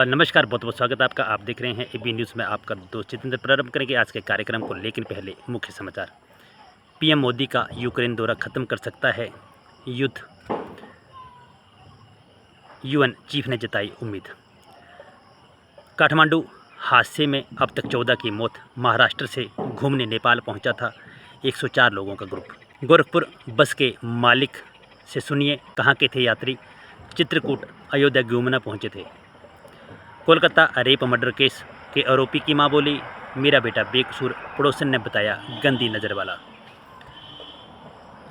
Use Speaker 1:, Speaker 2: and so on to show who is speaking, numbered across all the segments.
Speaker 1: नमस्कार, बहुत बहुत स्वागत है आपका। आप देख रहे हैं एबी न्यूज़ में आपका दोस्त जितेंद्र। प्रारंभ करेंगे आज के कार्यक्रम को, लेकिन पहले मुख्य समाचार। पीएम मोदी का यूक्रेन दौरा खत्म कर सकता है युद्ध, यूएन चीफ ने जताई उम्मीद। काठमांडू हादसे में अब तक 14 की मौत। महाराष्ट्र से घूमने नेपाल पहुंचा था 104 लोगों का ग्रुप। गोरखपुर बस के मालिक से सुनिए कहाँ के थे यात्री। चित्रकूट अयोध्या घूमना पहुंचे थे। कोलकाता रेप मर्डर केस के आरोपी की मां बोली, मेरा बेटा बेकसूर, पड़ोसन ने बताया गंदी नज़र वाला।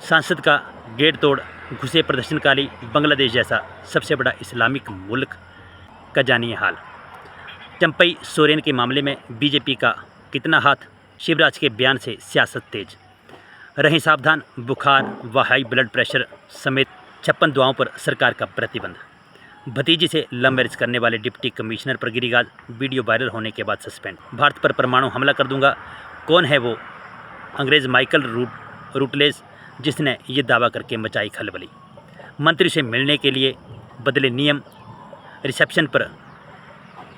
Speaker 1: संसद का गेट तोड़ घुसे प्रदर्शनकारी, बांग्लादेश जैसा सबसे बड़ा इस्लामिक मुल्क का जानिए हाल। चंपई सोरेन के मामले में बीजेपी का कितना हाथ, शिवराज के बयान से सियासत तेज। रहें सावधान, बुखार व हाई ब्लड प्रेशर समेत 56 दवाओं पर सरकार का प्रतिबंध। भतीजी से लव मैरिज करने वाले डिप्टी कमिश्नर पर गिरी गाज, वीडियो वायरल होने के बाद सस्पेंड। भारत पर परमाणु हमला कर दूंगा, कौन है वो अंग्रेज माइकल रूटलेज जिसने ये दावा करके मचाई खलबली। मंत्री से मिलने के लिए बदले नियम, रिसेप्शन पर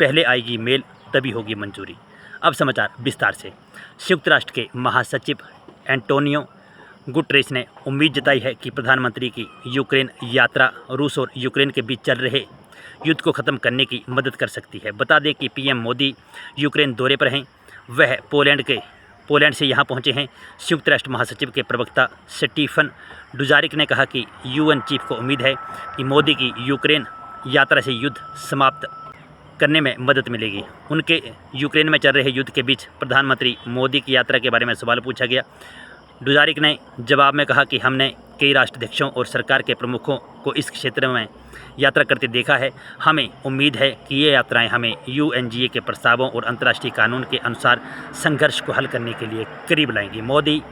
Speaker 1: पहले आएगी मेल तभी होगी मंजूरी। अब समाचार विस्तार से। संयुक्त राष्ट्र के महासचिव एंटोनियो गुटरेस ने उम्मीद जताई है कि प्रधानमंत्री की यूक्रेन यात्रा रूस और यूक्रेन के बीच चल रहे युद्ध को ख़त्म करने की मदद कर सकती है। बता दें कि पीएम मोदी यूक्रेन दौरे पर हैं। वह पोलैंड से यहां पहुंचे हैं। संयुक्त राष्ट्र महासचिव के प्रवक्ता स्टीफन डुजारिक ने कहा कि यूएन चीफ को उम्मीद है कि मोदी की यूक्रेन यात्रा से युद्ध समाप्त करने में मदद मिलेगी। उनके यूक्रेन में चल रहे युद्ध के बीच प्रधानमंत्री मोदी की यात्रा के बारे में सवाल पूछा गया। डुजारिक ने जवाब में कहा कि हमने कई राष्ट्राध्यक्षों और सरकार के प्रमुखों को इस क्षेत्र में यात्रा करते देखा है। हमें उम्मीद है कि ये यात्राएं हमें यूएनजीए के प्रस्तावों और अंतर्राष्ट्रीय कानून के अनुसार संघर्ष को हल करने के लिए करीब लाएंगी। मोदी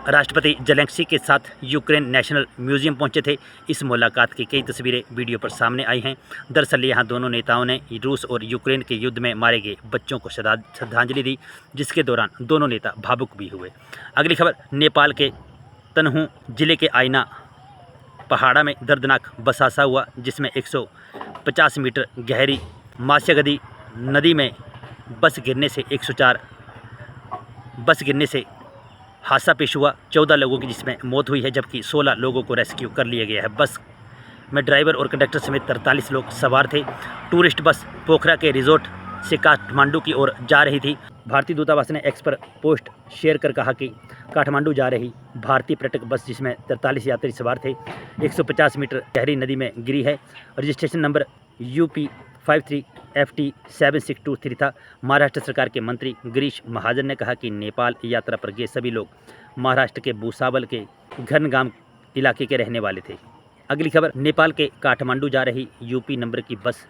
Speaker 1: राष्ट्रपति जेलेंस्की के साथ यूक्रेन नेशनल म्यूजियम पहुंचे थे। इस मुलाकात की कई तस्वीरें वीडियो पर सामने आई हैं। दरअसल यहां दोनों नेताओं ने रूस और यूक्रेन के युद्ध में मारे गए बच्चों को श्रद्धांजलि दी, जिसके दौरान दोनों नेता भावुक भी हुए। अगली खबर, नेपाल के तनहू जिले के आईना पहाड़ा में दर्दनाक बस हादसा हुआ, जिसमें 150 मीटर गहरी मास्यागदी नदी में बस गिरने से हादसा पेश हुआ। 14 लोगों की जिसमें मौत हुई है, जबकि 16 लोगों को रेस्क्यू कर लिया गया है। बस में ड्राइवर और कंडक्टर समेत 43 लोग सवार थे। टूरिस्ट बस पोखरा के रिजोर्ट से काठमांडू की ओर जा रही थी। भारतीय दूतावास ने एक्स पर पोस्ट शेयर कर कहा कि काठमांडू जा रही भारतीय पर्यटक बस, जिसमें 43 यात्री सवार थे, 150 मीटर गहरी नदी में गिरी है। रजिस्ट्रेशन नंबर UP 53FT7623 था। महाराष्ट्र सरकार के मंत्री गिरीश महाजन ने कहा कि नेपाल यात्रा पर गए सभी लोग महाराष्ट्र के भूसावल के घनगाम इलाके के रहने वाले थे। अगली खबर, नेपाल के काठमांडू जा रही UP नंबर की बस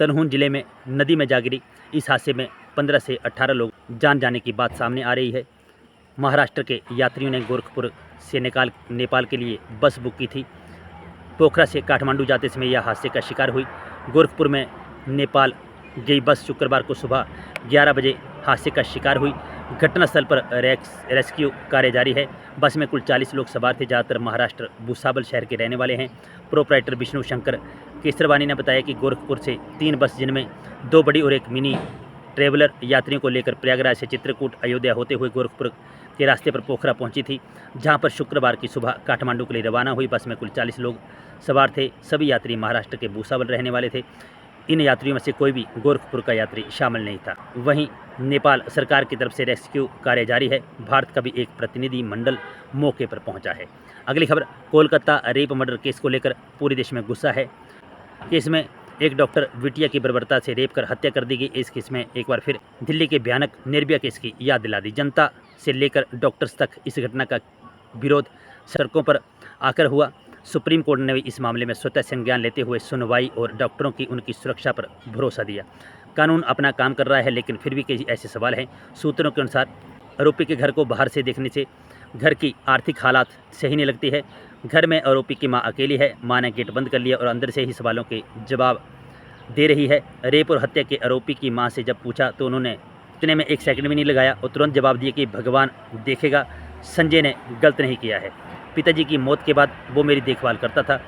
Speaker 1: तनहून जिले में नदी में जा गिरी। इस हादसे में 15 से 18 लोग जान जाने की बात सामने आ रही है। महाराष्ट्र के यात्रियों ने गोरखपुर से नेपाल के लिए बस बुक की थी। पोखरा से काठमांडू जाते समय यह हादसे का शिकार हुई। गोरखपुर में नेपाल गई बस शुक्रवार को सुबह 11 बजे हादसे का शिकार हुई। घटनास्थल पर रेस्क्यू कार्य जारी है। बस में कुल 40 लोग सवार थे। ज़्यादातर महाराष्ट्र भूसावल शहर के रहने वाले हैं। प्रोपराइटर विष्णु शंकर केसरवानी ने बताया कि गोरखपुर से 3 बस, जिनमें 2 बड़ी और एक मिनी ट्रेवलर, यात्रियों को लेकर प्रयागराज से चित्रकूट अयोध्या होते हुए गोरखपुर के रास्ते पर पोखरा पहुंची थी, जहां पर शुक्रवार की सुबह काठमांडू के लिए रवाना हुई। बस में कुल 40 लोग सवार थे। सभी यात्री महाराष्ट्र के भूसावल रहने वाले थे। इन यात्रियों में से कोई भी गोरखपुर का यात्री शामिल नहीं था। वहीं नेपाल सरकार की तरफ से रेस्क्यू कार्य जारी है। भारत का भी एक प्रतिनिधि मंडल मौके पर पहुंचा है। अगली खबर, कोलकाता रेप मर्डर केस को लेकर पूरे देश में गुस्सा है। केस में एक डॉक्टर विटिया की बर्बरता से रेप कर हत्या कर दी गई। इस केस में एक बार फिर दिल्ली के भयानक निर्भया केस की याद दिला दी। जनता से लेकर डॉक्टर्स तक इस घटना का विरोध सड़कों पर आकर हुआ। सुप्रीम कोर्ट ने भी इस मामले में स्वतः संज्ञान लेते हुए सुनवाई और डॉक्टरों की उनकी सुरक्षा पर भरोसा दिया। कानून अपना काम कर रहा है, लेकिन फिर भी कई ऐसे सवाल हैं। सूत्रों के अनुसार आरोपी के घर को बाहर से देखने से घर की आर्थिक हालात सही नहीं लगती है। घर में आरोपी की मां अकेली है। मां ने गेट बंद कर लिया और अंदर से ही सवालों के जवाब दे रही है। रेप और हत्या के आरोपी की मां से जब पूछा तो उन्होंने इतने में 1 सेकंड भी नहीं लगाया और तुरंत जवाब दिया कि भगवान देखेगा, संजय ने गलत नहीं किया है। पिताजी की मौत के बाद वो मेरी देखभाल करता था।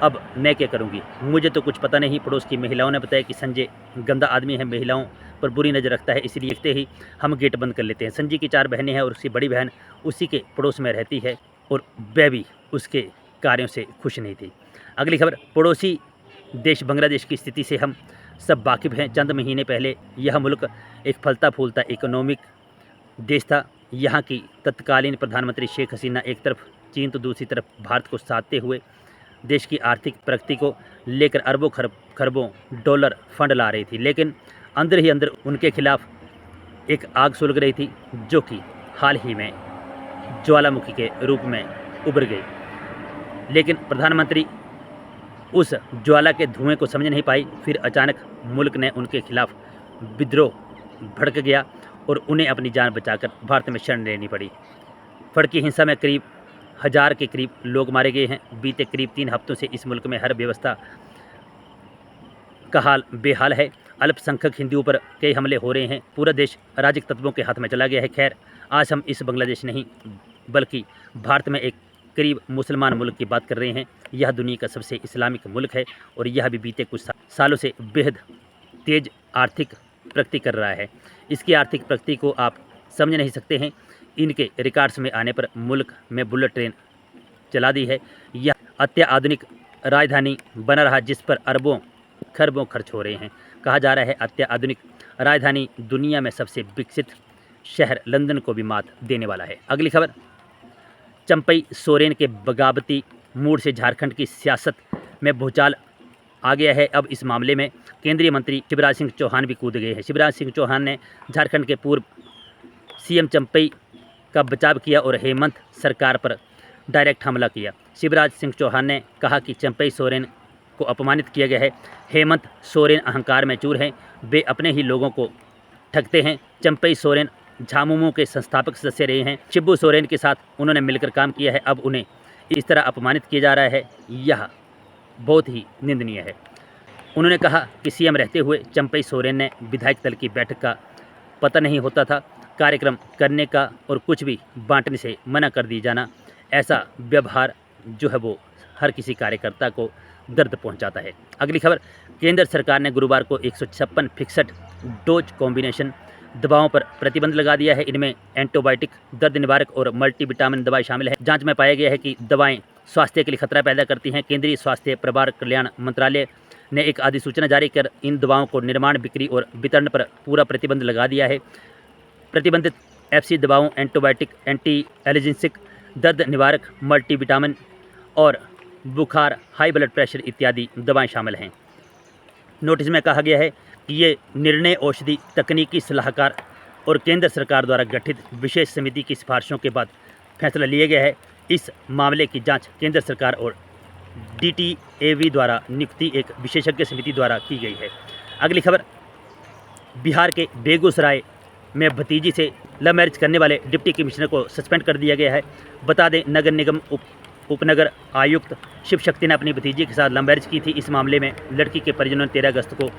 Speaker 1: अब मैं क्या करूँगी, मुझे तो कुछ पता नहीं। पड़ोस की महिलाओं ने बताया कि संजय गंदा आदमी है, महिलाओं पर बुरी नज़र रखता है, इसलिए देखते ही हम गेट बंद कर लेते हैं। संजय की 4 बहनें हैं और उसकी बड़ी बहन उसी के पड़ोस में रहती है और वह भी उसके कार्यों से खुश नहीं थी। अगली खबर, पड़ोसी देश बांग्लादेश की स्थिति से हम सब वाकिफ़ हैं। चंद महीने पहले यह मुल्क एक फलता फूलता इकोनॉमिक देश था। यहाँ की तत्कालीन प्रधानमंत्री शेख हसीना एक तरफ चीन तो दूसरी तरफ भारत को साधते हुए देश की आर्थिक प्रगति को लेकर अरबों खरबों डॉलर फंड ला रही थी, लेकिन अंदर ही अंदर उनके खिलाफ एक आग सुलग रही थी, जो कि हाल ही में ज्वालामुखी के रूप में उभर गई। लेकिन प्रधानमंत्री उस ज्वाला के धुएं को समझ नहीं पाई। फिर अचानक मुल्क ने उनके खिलाफ विद्रोह भड़क गया और उन्हें अपनी जान बचाकर भारत में शरण लेनी पड़ी। भड़की हिंसा में करीब 1000 के करीब लोग मारे गए हैं। बीते करीब 3 हफ्तों से इस मुल्क में हर व्यवस्था का हाल बेहाल है। अल्पसंख्यक हिंदुओं पर कई हमले हो रहे हैं। पूरा देश अराजक तत्वों के हाथ में चला गया है। खैर, आज हम इस बांग्लादेश नहीं बल्कि भारत में एक करीब मुसलमान मुल्क की बात कर रहे हैं। यह दुनिया का सबसे इस्लामिक मुल्क है और यह भी बीते कुछ सालों से बेहद तेज़ आर्थिक प्रगति कर रहा है। इसकी आर्थिक प्रगति को आप समझ नहीं सकते हैं। इनके रिकॉर्ड्स में आने पर मुल्क में बुलेट ट्रेन चला दी है। यह अत्याधुनिक राजधानी बना रहा, जिस पर अरबों खरबों खर्च हो रहे हैं। कहा जा रहा है अत्याधुनिक राजधानी दुनिया में सबसे विकसित शहर लंदन को भी मात देने वाला है। अगली खबर, चंपई सोरेन के बगावती मूड से झारखंड की सियासत में भूचाल आ गया है। अब इस मामले में केंद्रीय मंत्री शिवराज सिंह चौहान भी कूद गए हैं। शिवराज सिंह चौहान ने झारखंड के पूर्व सीएम चंपई का बचाव किया और हेमंत सरकार पर डायरेक्ट हमला किया। शिवराज सिंह चौहान ने कहा कि चंपई सोरेन को अपमानित किया गया है। हेमंत सोरेन अहंकार में चूर हैं, वे अपने ही लोगों को ठगते हैं। चंपई सोरेन झामुमो के संस्थापक सदस्य रहे हैं। शिबू सोरेन के साथ उन्होंने मिलकर काम किया है। अब उन्हें इस तरह अपमानित किया जा रहा है, यह बहुत ही निंदनीय है। उन्होंने कहा कि सीएम रहते हुए चंपई सोरेन ने विधायक दल की बैठक का पता नहीं होता था, कार्यक्रम करने का और कुछ भी बांटने से मना कर दिया जाना, ऐसा व्यवहार जो है वो हर किसी कार्यकर्ता को दर्द पहुंचाता है। अगली खबर, केंद्र सरकार ने गुरुवार को 156 फिक्स्ड डोज कॉम्बिनेशन दवाओं पर प्रतिबंध लगा दिया है। इनमें एंटीबायोटिक, दर्द निवारक और मल्टीविटामिन दवाएं शामिल है। जांच में पाया गया है कि दवाएं स्वास्थ्य के लिए खतरा पैदा करती हैं। केंद्रीय स्वास्थ्य परिवार कल्याण मंत्रालय ने एक अधिसूचना जारी कर इन दवाओं को निर्माण, बिक्री और वितरण पर पूरा प्रतिबंध लगा दिया है। प्रतिबंधित एफसी दवाओं एंटीबायोटिक, एंटी एलर्जेसिक, दर्द निवारक, मल्टीविटामिन और बुखार, हाई ब्लड प्रेशर इत्यादि दवाएं शामिल हैं। नोटिस में कहा गया है कि ये निर्णय औषधि तकनीकी सलाहकार और केंद्र सरकार द्वारा गठित विशेष समिति की सिफारिशों के बाद फैसला लिया गया है। इस मामले की जांच केंद्र सरकार और DTAV द्वारा नियुक्ति एक विशेषज्ञ समिति द्वारा की गई है। अगली खबर, बिहार के बेगूसराय में भतीजी से लव मैरिज करने वाले डिप्टी कमिश्नर को सस्पेंड कर दिया गया है। बता दें, नगर निगम उपनगर आयुक्त शिव शक्ति ने अपनी भतीजी के साथ लव मैरिज की थी। इस मामले में लड़की के परिजनों ने 13 अगस्त को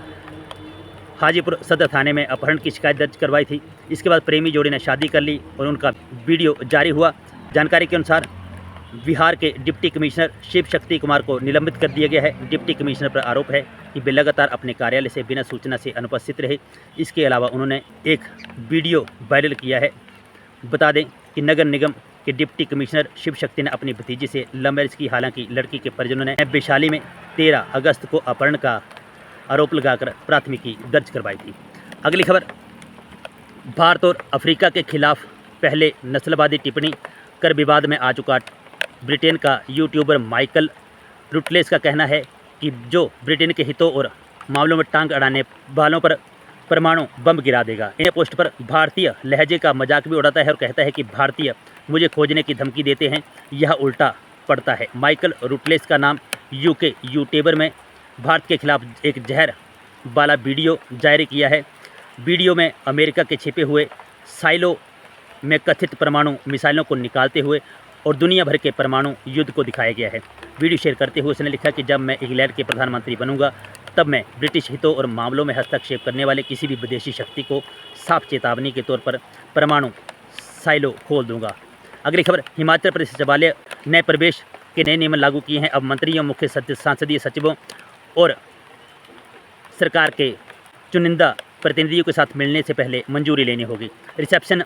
Speaker 1: हाजीपुर सदर थाने में अपहरण की शिकायत दर्ज करवाई थी। इसके बाद प्रेमी जोड़ी ने शादी कर ली और उनका वीडियो जारी हुआ। जानकारी के अनुसार बिहार के डिप्टी कमिश्नर शिव शक्ति कुमार को निलंबित कर दिया गया है। डिप्टी कमिश्नर पर आरोप है कि वे लगातार अपने कार्यालय से बिना सूचना से अनुपस्थित रहे। इसके अलावा उन्होंने एक वीडियो वायरल किया है। बता दें कि नगर निगम के डिप्टी कमिश्नर शिव शक्ति ने अपनी भतीजी से लव मैरिज की। हालांकि लड़की के परिजनों ने वैशाली में 13 अगस्त को अपहरण का आरोप लगाकर प्राथमिकी दर्ज करवाई थी। अगली खबर, भारत और अफ्रीका के खिलाफ पहले नस्लवादी टिप्पणी कर विवाद में आ चुका ब्रिटेन का यूट्यूबर माइकल रुटलेस का कहना है कि जो ब्रिटेन के हितों और मामलों में टांग अड़ाने वालों पर परमाणु बम गिरा देगा। इन पोस्ट पर भारतीय लहजे का मजाक भी उड़ाता है और कहता है कि भारतीय मुझे खोजने की धमकी देते हैं, यह उल्टा पड़ता है। माइकल रुटलेस का नाम यूके यूट्यूबर में भारत के खिलाफ एक जहर वाला वीडियो जारी किया है। वीडियो में अमेरिका के छिपे हुए साइलो में कथित परमाणु मिसाइलों को निकालते हुए और दुनिया भर के परमाणु युद्ध को दिखाया गया है। वीडियो शेयर करते हुए उसने लिखा कि जब मैं इंग्लैंड के प्रधानमंत्री बनूंगा तब मैं ब्रिटिश हितों और मामलों में हस्तक्षेप करने वाले किसी भी विदेशी शक्ति को साफ चेतावनी के तौर पर परमाणु साइलो खोल दूंगा। अगली खबर, हिमाचल प्रदेश सचिवालय ने प्रवेश के नए नियम लागू किए हैं। अब मंत्रियों, मुख्य संसदीय सचिवों और सरकार के चुनिंदा प्रतिनिधियों के साथ मिलने से पहले मंजूरी लेनी होगी। रिसेप्शन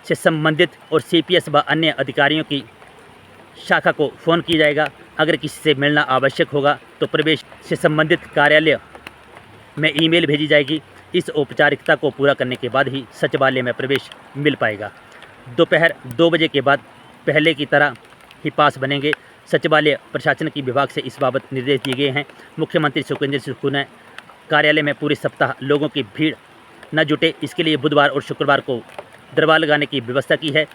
Speaker 1: से संबंधित और CPS व अन्य अधिकारियों की शाखा को फ़ोन किया जाएगा। अगर किसी से मिलना आवश्यक होगा तो प्रवेश से संबंधित कार्यालय में ईमेल भेजी जाएगी। इस औपचारिकता को पूरा करने के बाद ही सचिवालय में प्रवेश मिल पाएगा। दोपहर 2 बजे के बाद पहले की तरह ही पास बनेंगे। सचिवालय प्रशासन की विभाग से इस बाबत निर्देश दिए गए हैं। मुख्यमंत्री सुखेंद्र सिंह ने कार्यालय में पूरे सप्ताह लोगों की भीड़ न जुटे, इसके लिए बुधवार और शुक्रवार को दरबार लगाने की व्यवस्था की है।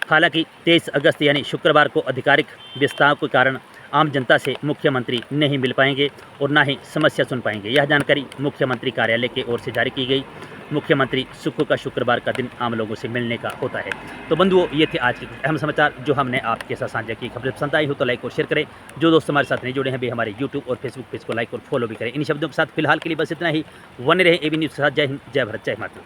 Speaker 1: हालांकि 23 अगस्त यानी शुक्रवार को आधिकारिक व्यस्तताओं के कारण आम जनता से मुख्यमंत्री नहीं मिल पाएंगे और ना ही समस्या सुन पाएंगे। यह जानकारी मुख्यमंत्री कार्यालय की ओर से जारी की गई। मुख्यमंत्री सुख का शुक्रवार का दिन आम लोगों से मिलने का होता है। तो बंधुओं, ये थे आज के कुछ अहम समाचार जो हमने आपके साथ साझा की। खबरें पसंद आई हो तो लाइक और शेयर करें। जो दोस्त हमारे साथ नहीं जुड़े हैं वे हमारे YouTube और Facebook पेज को लाइक और फॉलो भी करें। इन शब्दों के साथ फिलहाल के लिए बस इतना ही। बने रहे AB न्यूज़ के साथ। जय हिंद, जय भारत, जय माता।